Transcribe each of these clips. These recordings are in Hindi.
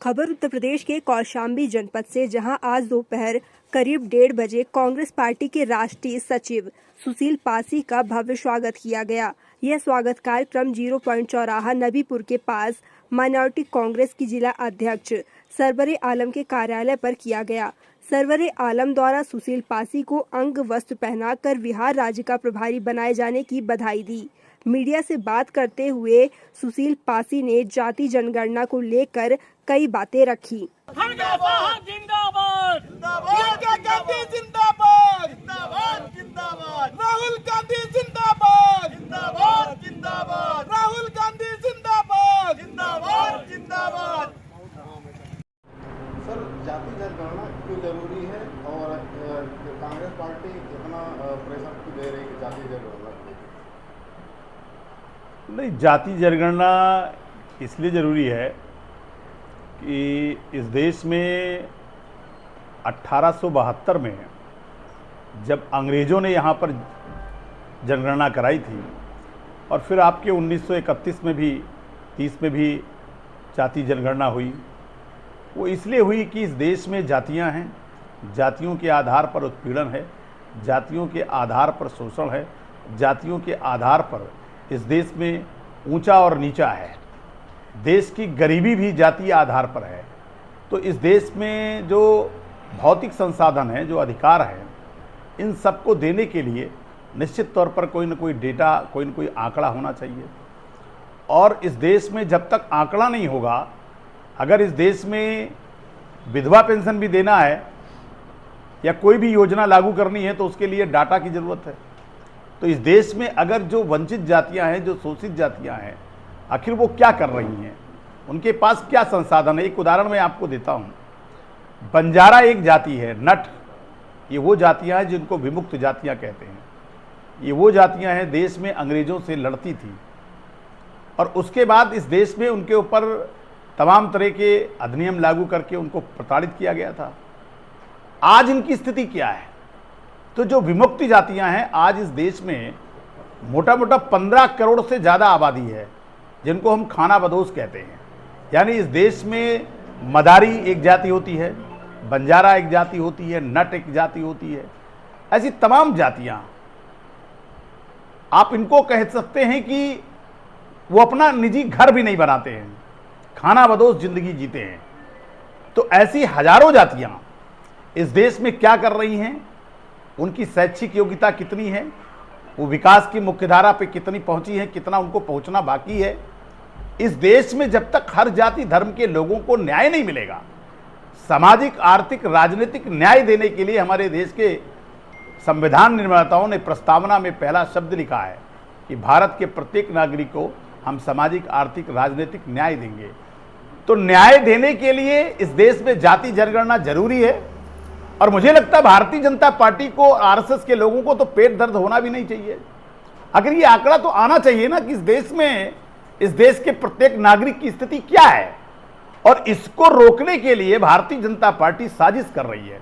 खबर उत्तर प्रदेश के कौशाम्बी जनपद से, जहां आज दोपहर करीब 1:30 बजे कांग्रेस पार्टी के राष्ट्रीय सचिव सुशील पासी का भव्य स्वागत किया गया। यह स्वागत कार्यक्रम 0 पॉइंट चौराहा नबीपुर के पास माइनॉरिटी कांग्रेस की जिला अध्यक्ष सरवरे आलम के कार्यालय पर किया गया। सरवरे आलम द्वारा सुशील पासी को अंग वस्त्र पहनाकर बिहार राज्य का प्रभारी बनाए जाने की बधाई दी। मीडिया से बात करते हुए सुशील पासी ने जाति जनगणना को लेकर कई बातें रखी। जिंदाबाद जिंदाबाद जिंदाबाद राहुल गांधी जिंदाबाद जिंदाबाद जिंदाबाद राहुल गांधी जिंदाबाद जिंदाबाद जिंदाबाद। सर, जाति जनगणना क्यों जरूरी है और कांग्रेस पार्टी इतना प्रेशर क्यों दे रही है जाति जनगणना? नहीं, जाति जनगणना इसलिए ज़रूरी है कि इस देश में 1872 में जब अंग्रेज़ों ने यहाँ पर जनगणना कराई थी और फिर आपके 1931 में भी 30 में भी जाति जनगणना हुई, वो इसलिए हुई कि इस देश में जातियाँ हैं, जातियों के आधार पर उत्पीड़न है, जातियों के आधार पर शोषण है, जातियों के आधार पर इस देश में ऊंचा और नीचा है, देश की गरीबी भी जातीय आधार पर है। तो इस देश में जो भौतिक संसाधन है, जो अधिकार है, इन सबको देने के लिए निश्चित तौर पर कोई न कोई डेटा, कोई न कोई आंकड़ा होना चाहिए। और इस देश में जब तक आंकड़ा नहीं होगा, अगर इस देश में विधवा पेंशन भी देना है या कोई भी योजना लागू करनी है तो उसके लिए डाटा की ज़रूरत है। तो इस देश में अगर जो वंचित जातियां हैं, जो शोषित जातियां हैं, आखिर वो क्या कर रही हैं, उनके पास क्या संसाधन है। एक उदाहरण मैं आपको देता हूं। बंजारा एक जाति है, नट, ये वो जातियां हैं जिनको विमुक्त जातियां कहते हैं। ये वो जातियां हैं देश में अंग्रेज़ों से लड़ती थी और उसके बाद इस देश में उनके ऊपर तमाम तरह के अधिनियम लागू करके उनको प्रताड़ित किया गया था। आज इनकी स्थिति क्या है? तो जो विमुक्त जातियां हैं, आज इस देश में मोटा मोटा 15 करोड़ से ज़्यादा आबादी है, जिनको हम खाना बदोश कहते हैं। यानी इस देश में मदारी एक जाति होती है, बंजारा एक जाति होती है, नट एक जाति होती है, ऐसी तमाम जातियां। आप इनको कह सकते हैं कि वो अपना निजी घर भी नहीं बनाते हैं, खाना बदोश जिंदगी जीते हैं। तो ऐसी हजारों जातियां इस देश में क्या कर रही हैं, उनकी शैक्षिक योग्यता कितनी है, वो विकास की मुख्यधारा पे कितनी पहुंची है, कितना उनको पहुंचना बाकी है। इस देश में जब तक हर जाति धर्म के लोगों को न्याय नहीं मिलेगा, सामाजिक आर्थिक राजनीतिक न्याय देने के लिए हमारे देश के संविधान निर्माताओं ने प्रस्तावना में पहला शब्द लिखा है कि भारत के प्रत्येक नागरिक को हम सामाजिक आर्थिक राजनीतिक न्याय देंगे। तो न्याय देने के लिए इस देश में जाति जनगणना जरूरी है। और मुझे लगता है भारतीय जनता पार्टी को, आरएसएस के लोगों को तो पेट दर्द होना भी नहीं चाहिए। अगर ये आंकड़ा तो आना चाहिए ना कि इस देश में, इस देश के प्रत्येक नागरिक की स्थिति क्या है, और इसको रोकने के लिए भारतीय जनता पार्टी साजिश कर रही है।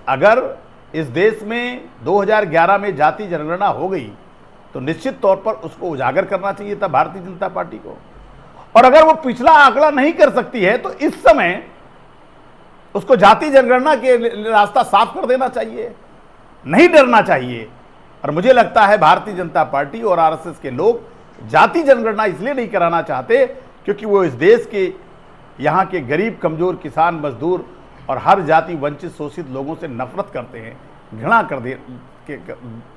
अगर इस देश में 2011 में जाति जनगणना हो गई तो निश्चित तौर पर उसको उजागर करना चाहिए था भारतीय जनता पार्टी को। और अगर वो पिछला आंकड़ा नहीं कर सकती है तो इस समय उसको जाति जनगणना के रास्ता साफ कर देना चाहिए, नहीं डरना चाहिए। और मुझे लगता है भारतीय जनता पार्टी और आरएसएस के लोग जाति जनगणना इसलिए नहीं कराना चाहते क्योंकि वो इस देश के, यहाँ के गरीब कमजोर किसान मजदूर और हर जाति वंचित शोषित लोगों से नफरत करते हैं, घृणा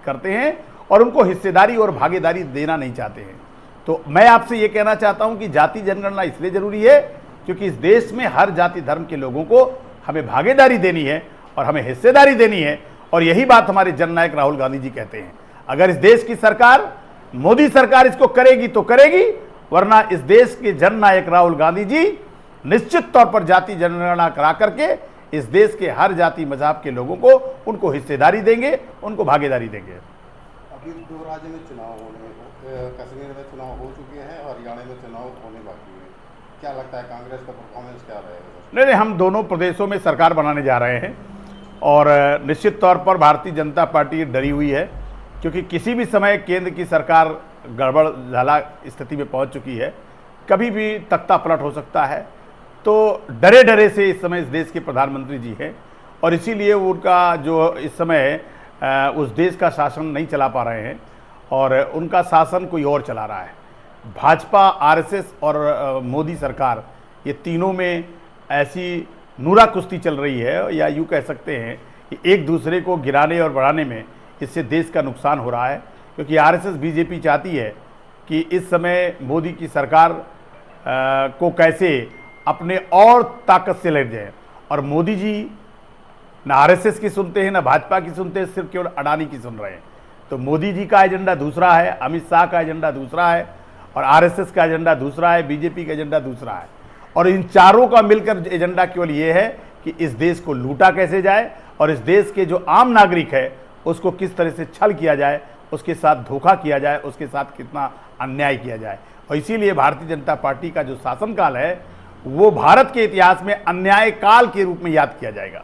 करते हैं और उनको हिस्सेदारी और भागीदारी देना नहीं चाहते हैं। तो मैं आपसे ये कहना चाहता हूँ कि जाति जनगणना इसलिए जरूरी है क्योंकि इस देश में हर जाति धर्म के लोगों को हमें भागीदारी देनी है और हमें हिस्सेदारी देनी है। और यही बात हमारे जननायक राहुल गांधी जी कहते हैं। अगर इस देश की सरकार, मोदी सरकार इसको करेगी तो करेगी, वरना इस देश के जननायक राहुल गांधी जी निश्चित तौर पर जाति जनगणना करा करके इस देश के हर जाति मजहब के लोगों को, उनको हिस्सेदारी देंगे, उनको भागीदारी देंगे। अभी 2 राज्य में चुनाव होने, कश्मीर में चुनाव हो चुके हैं और हरियाणा में चुनाव होने बाकी है। क्या लगता है कांग्रेस का परफॉर्मेंस क्या रहेगा? नहीं, हम दोनों प्रदेशों में सरकार बनाने जा रहे हैं और निश्चित तौर पर भारतीय जनता पार्टी डरी हुई है क्योंकि किसी भी समय केंद्र की सरकार गड़बड़ झाला स्थिति में पहुंच चुकी है। कभी भी तख्ता पलट हो सकता है तो डरे डरे से इस समय इस देश के प्रधानमंत्री जी हैं और इसीलिए उनका जो इस समय उस देश का शासन नहीं चला पा रहे हैं और उनका शासन कोई और चला रहा है। भाजपा, आरएसएस और मोदी सरकार, ये तीनों में ऐसी नूरा कुश्ती चल रही है, या यूँ कह सकते हैं कि एक दूसरे को गिराने और बढ़ाने में इससे देश का नुकसान हो रहा है। क्योंकि आरएसएस बीजेपी चाहती है कि इस समय मोदी की सरकार को कैसे अपने और ताकत से लड़ जाए, और मोदी जी ना आरएसएस की सुनते हैं ना भाजपा की सुनते हैं, सिर्फ केवल अडानी की सुन रहे हैं। तो मोदी जी का एजेंडा दूसरा है, अमित शाह का एजेंडा दूसरा है, और आरएसएस का एजेंडा दूसरा है, बीजेपी का एजेंडा दूसरा है, और इन चारों का मिलकर एजेंडा केवल ये है कि इस देश को लूटा कैसे जाए और इस देश के जो आम नागरिक है उसको किस तरह से छल किया जाए, उसके साथ धोखा किया जाए, उसके साथ कितना अन्याय किया जाए। और इसीलिए भारतीय जनता पार्टी का जो शासनकाल है वो भारत के इतिहास में अन्याय काल के रूप में याद किया जाएगा।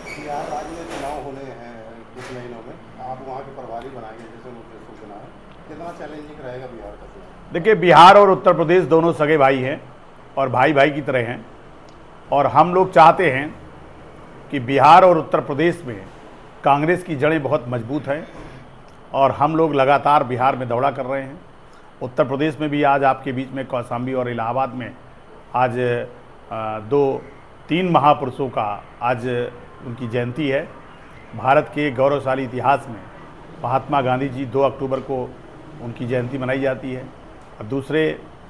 बिहार राज्य में चुनाव होने हैं कुछ महीनों में, आप वहाँ के प्रभारी बनाएंगे जैसे मुझे सूचना है, कितना चैलेंजिंग रहेगा बिहार का चुनाव? देखिए, बिहार और उत्तर प्रदेश दोनों सगे भाई हैं और भाई भाई की तरह हैं, और हम लोग चाहते हैं कि बिहार और उत्तर प्रदेश में कांग्रेस की जड़ें बहुत मजबूत हैं और हम लोग लगातार बिहार में दौड़ा कर रहे हैं। उत्तर प्रदेश में भी आज आपके बीच में कौशाम्बी और इलाहाबाद में आज 2-3 महापुरुषों का आज उनकी जयंती है। भारत के गौरवशाली इतिहास में महात्मा गांधी जी 2 अक्टूबर को उनकी जयंती मनाई जाती है, और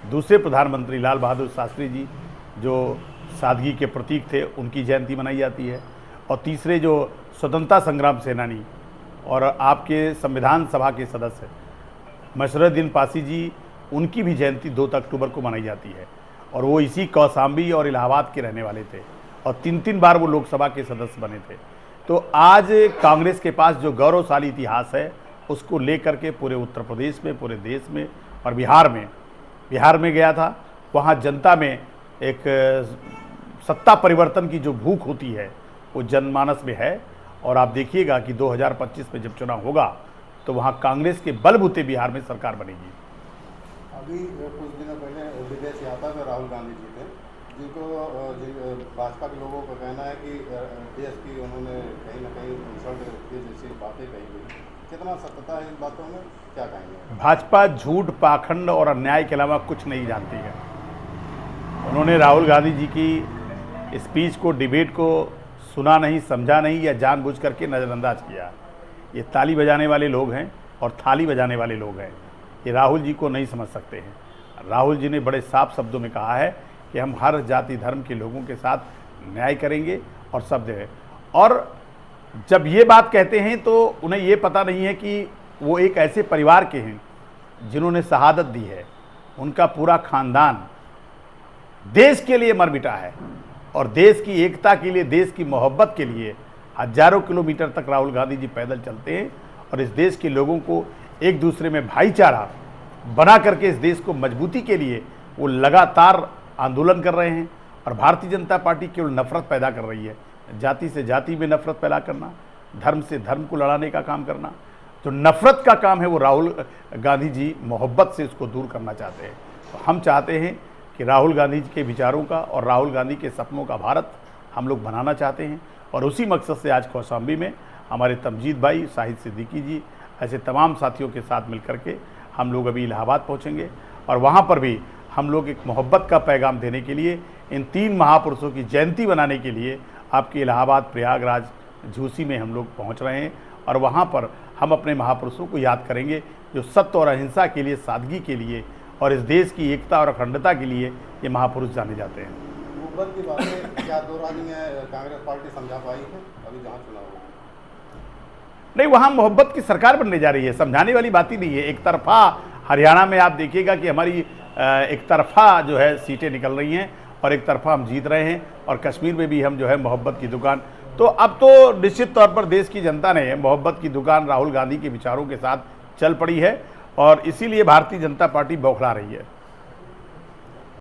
दूसरे प्रधानमंत्री लाल बहादुर शास्त्री जी जो सादगी के प्रतीक थे उनकी जयंती मनाई जाती है, और तीसरे जो स्वतंत्रता संग्राम सेनानी और आपके संविधान सभा के सदस्य मशरुद्दीन पासी जी, उनकी भी जयंती 2 अक्टूबर को मनाई जाती है, और वो इसी कौशाम्बी और इलाहाबाद के रहने वाले थे और 3 बार वो लोकसभा के सदस्य बने थे। तो आज कांग्रेस के पास जो गौरवशाली इतिहास है उसको लेकर के पूरे उत्तर प्रदेश में, पूरे देश में और बिहार में गया था। वहाँ जनता में एक सत्ता परिवर्तन की जो भूख होती है वो जनमानस में है, और आप देखिएगा कि 2025 में जब चुनाव होगा तो वहाँ कांग्रेस के बलबूते बिहार में सरकार बनेगी। अभी कुछ दिनों पहले विदेश यात्रा में राहुल गांधी जी थे, जिनको भाजपा के लोगों का कहना है कि देश की उन्होंने कहीं ना कहीं इंसल्ट की जैसी बातें कही गई, कितना सत्यता है इन बातों में, क्या कहेंगे? भाजपा झूठ, पाखंड और अन्याय के अलावा कुछ नहीं जानती है। उन्होंने राहुल गांधी जी की स्पीच को, डिबेट को सुना नहीं, समझा नहीं, या जानबूझ करके नज़रअंदाज किया। ये ताली बजाने वाले लोग हैं और थाली बजाने वाले लोग हैं, ये राहुल जी को नहीं समझ सकते हैं। राहुल जी ने बड़े साफ शब्दों में कहा है कि हम हर जाति धर्म के लोगों के साथ न्याय करेंगे और सब जगह, और जब ये बात कहते हैं तो उन्हें ये पता नहीं है कि वो एक ऐसे परिवार के हैं जिन्होंने शहादत दी है। उनका पूरा खानदान देश के लिए मर मिटा है, और देश की एकता के लिए, देश की मोहब्बत के लिए हजारों किलोमीटर तक राहुल गांधी जी पैदल चलते हैं, और इस देश के लोगों को एक दूसरे में भाईचारा बना करके इस देश को मजबूती के लिए वो लगातार आंदोलन कर रहे हैं। और भारतीय जनता पार्टी केवल नफरत पैदा कर रही है, जाति से जाति में नफरत पैदा करना, धर्म से धर्म को लड़ाने का काम करना। जो नफरत का काम है वो राहुल गांधी जी मोहब्बत से उसको दूर करना चाहते हैं। तो हम चाहते हैं कि राहुल गांधी जी के विचारों का और राहुल गांधी के सपनों का भारत हम लोग बनाना चाहते हैं, और उसी मकसद से आज कौशाम्बी में हमारे तमजीद भाई, शाहिद सिद्दीकी जी, ऐसे तमाम साथियों के साथ मिलकर के हम लोग अभी इलाहाबाद पहुंचेंगे, और वहां पर भी हम लोग एक मोहब्बत का पैगाम देने के लिए, इन 3 महापुरुषों की जयंती बनाने के लिए आपके इलाहाबाद, प्रयागराज, झूसी में हम लोग पहुंच रहे हैं, और वहां पर हम अपने महापुरुषों को याद करेंगे जो सत्य और अहिंसा के लिए, सादगी के लिए और इस देश की एकता और अखंडता के लिए ये महापुरुष जाने जाते हैं। मुहब्बत की बातें क्या 2 राज्य में कांग्रेस पार्टी समझा पाई है अभी जहाँ चुनाव होगा? नहीं, वहाँ मोहब्बत की सरकार बनने जा रही है, समझाने वाली बात ही नहीं है। एक तरफा हरियाणा में आप देखिएगा कि हमारी एक तरफा जो है सीटें निकल रही हैं, और एक तरफा हम जीत रहे हैं, और कश्मीर में भी हम जो है मोहब्बत की दुकान। तो अब तो निश्चित तौर पर देश की जनता ने मोहब्बत की दुकान राहुल गांधी के विचारों के साथ चल पड़ी है, और इसीलिए भारतीय जनता पार्टी बौखला रही है।